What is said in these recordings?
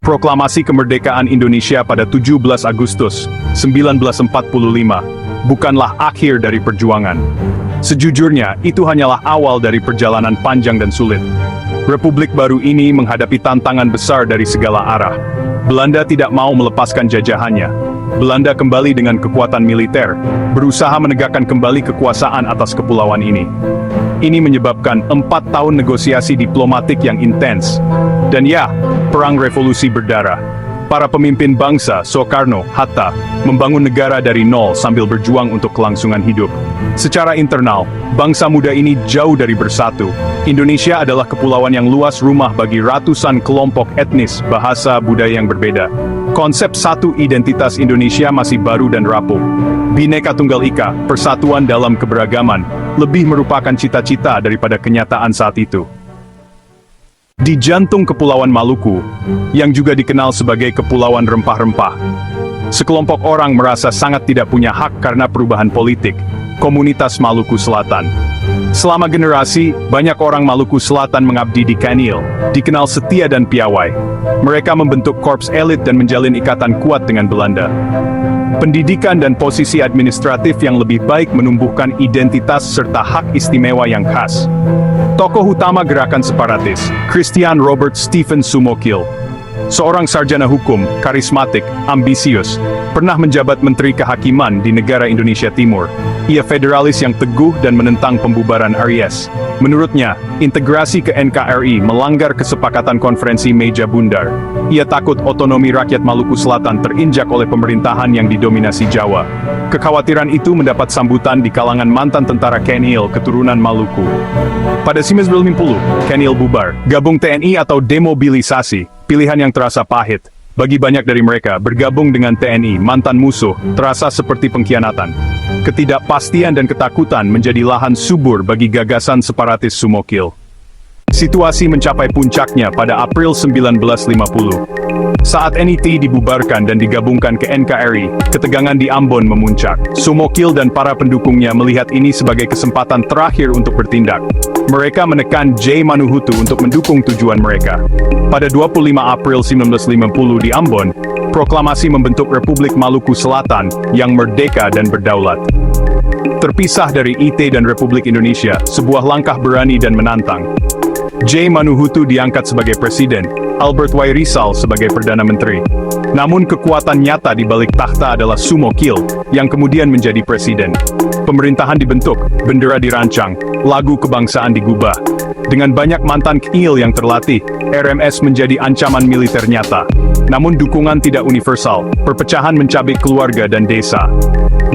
Proklamasi kemerdekaan Indonesia pada 17 Agustus 1945 bukanlah akhir dari perjuangan. Sejujurnya, itu hanyalah awal dari perjalanan panjang dan sulit. Republik baru ini menghadapi tantangan besar dari segala arah. Belanda tidak mau melepaskan jajahannya. Belanda kembali dengan kekuatan militer, berusaha menegakkan kembali kekuasaan atas kepulauan ini. Ini menyebabkan 4 tahun negosiasi diplomatik yang intens. Dan ya, perang revolusi berdarah. Para pemimpin bangsa, Soekarno, Hatta, membangun negara dari nol sambil berjuang untuk kelangsungan hidup. Secara internal, bangsa muda ini jauh dari bersatu. Indonesia adalah kepulauan yang luas rumah bagi ratusan kelompok etnis, bahasa, budaya yang berbeda. Konsep satu identitas Indonesia masih baru dan rapuh. Bhinneka Tunggal Ika, persatuan dalam keberagaman, lebih merupakan cita-cita daripada kenyataan saat itu. Di jantung Kepulauan Maluku, yang juga dikenal sebagai Kepulauan Rempah-Rempah, sekelompok orang merasa sangat tidak punya hak karena perubahan politik, komunitas Maluku Selatan. Selama generasi, banyak orang Maluku Selatan mengabdi di Kanil, dikenal setia dan piawai. Mereka membentuk korps elit dan menjalin ikatan kuat dengan Belanda. Pendidikan dan posisi administratif yang lebih baik menumbuhkan identitas serta hak istimewa yang khas. Tokoh utama gerakan separatis, Christian Robert Stephen Sumokil, seorang sarjana hukum, karismatik, ambisius, pernah menjabat Menteri Kehakiman di negara Indonesia Timur. Ia federalis yang teguh dan menentang pembubaran RIS. Menurutnya, integrasi ke NKRI melanggar kesepakatan konferensi Meja Bundar. Ia takut otonomi rakyat Maluku Selatan terinjak oleh pemerintahan yang didominasi Jawa. Kekhawatiran itu mendapat sambutan di kalangan mantan tentara Kanil keturunan Maluku. Pada 1950, Kanil bubar, gabung TNI atau demobilisasi, pilihan yang terasa pahit. Bagi banyak dari mereka, bergabung dengan TNI, mantan musuh, terasa seperti pengkhianatan. Ketidakpastian dan ketakutan menjadi lahan subur bagi gagasan separatis Sumokil. Situasi mencapai puncaknya pada April 1950. Saat NIT dibubarkan dan digabungkan ke NKRI, ketegangan di Ambon memuncak. Sumokil dan para pendukungnya melihat ini sebagai kesempatan terakhir untuk bertindak. Mereka menekan J. Manuhutu untuk mendukung tujuan mereka. Pada 25 April 1950 di Ambon, proklamasi membentuk Republik Maluku Selatan yang merdeka dan berdaulat. Terpisah dari IT dan Republik Indonesia, sebuah langkah berani dan menantang. J. Manuhutu diangkat sebagai presiden, Albert Y. Rizal sebagai perdana menteri. Namun kekuatan nyata di balik takhta adalah Sumokil, yang kemudian menjadi presiden. Pemerintahan dibentuk, bendera dirancang, lagu kebangsaan digubah. Dengan banyak mantan KNIL yang terlatih, RMS menjadi ancaman militer nyata. Namun dukungan tidak universal, perpecahan mencabik keluarga dan desa.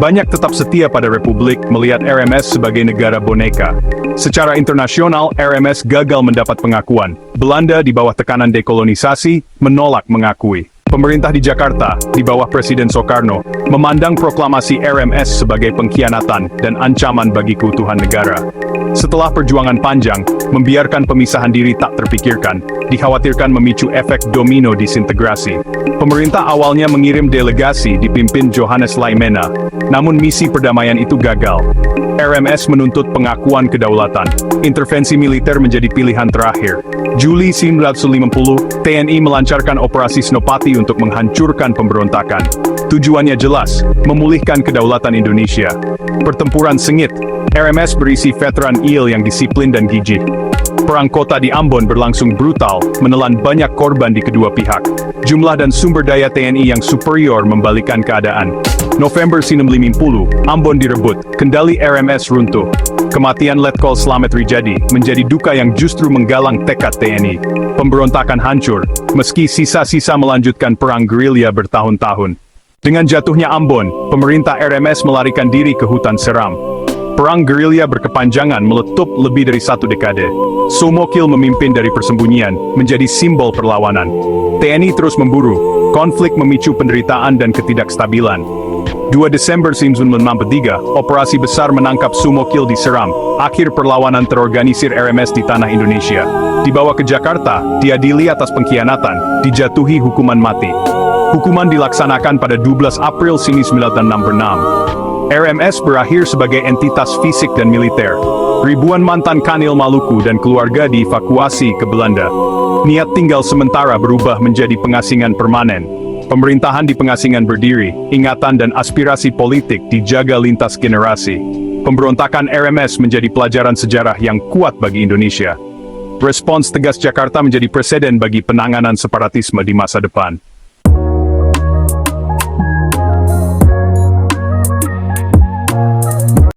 Banyak tetap setia pada Republik melihat RMS sebagai negara boneka. Secara internasional, RMS gagal mendapat pengakuan. Belanda di bawah tekanan dekolonisasi, menolak mengakui. Pemerintah di Jakarta, di bawah Presiden Soekarno, memandang proklamasi RMS sebagai pengkhianatan dan ancaman bagi keutuhan negara. Setelah perjuangan panjang, membiarkan pemisahan diri tak terpikirkan, dikhawatirkan memicu efek domino disintegrasi. Pemerintah awalnya mengirim delegasi dipimpin Johannes Laimena, namun misi perdamaian itu gagal. RMS menuntut pengakuan kedaulatan. Intervensi militer menjadi pilihan terakhir. Juli 1950, TNI melancarkan operasi Senopati untuk menghancurkan pemberontakan. Tujuannya jelas, memulihkan kedaulatan Indonesia. Pertempuran sengit, RMS berisi veteran IL yang disiplin dan gigih. Perang kota di Ambon berlangsung brutal, menelan banyak korban di kedua pihak. Jumlah dan sumber daya TNI yang superior membalikkan keadaan. November 1950, Ambon direbut, kendali RMS runtuh. Kematian Letkol Slamet Rijadi menjadi duka yang justru menggalang tekad TNI. Pemberontakan hancur, meski sisa-sisa melanjutkan perang gerilya bertahun-tahun. Dengan jatuhnya Ambon, pemerintah RMS melarikan diri ke hutan seram. Perang gerilya berkepanjangan meletup lebih dari 1 dekade. Sumokil memimpin dari persembunyian, menjadi simbol perlawanan. TNI terus memburu, konflik memicu penderitaan dan ketidakstabilan. 2 Desember 1963, operasi besar menangkap Sumokil di Seram, akhir perlawanan terorganisir RMS di tanah Indonesia. Dibawa ke Jakarta, diadili atas pengkhianatan, dijatuhi hukuman mati. Hukuman dilaksanakan pada 12 April 1966. RMS berakhir sebagai entitas fisik dan militer. Ribuan mantan Kanil Maluku dan keluarga dievakuasi ke Belanda. Niat tinggal sementara berubah menjadi pengasingan permanen. Pemerintahan di pengasingan berdiri, ingatan dan aspirasi politik dijaga lintas generasi. Pemberontakan RMS menjadi pelajaran sejarah yang kuat bagi Indonesia. Respons tegas Jakarta menjadi preseden bagi penanganan separatisme di masa depan.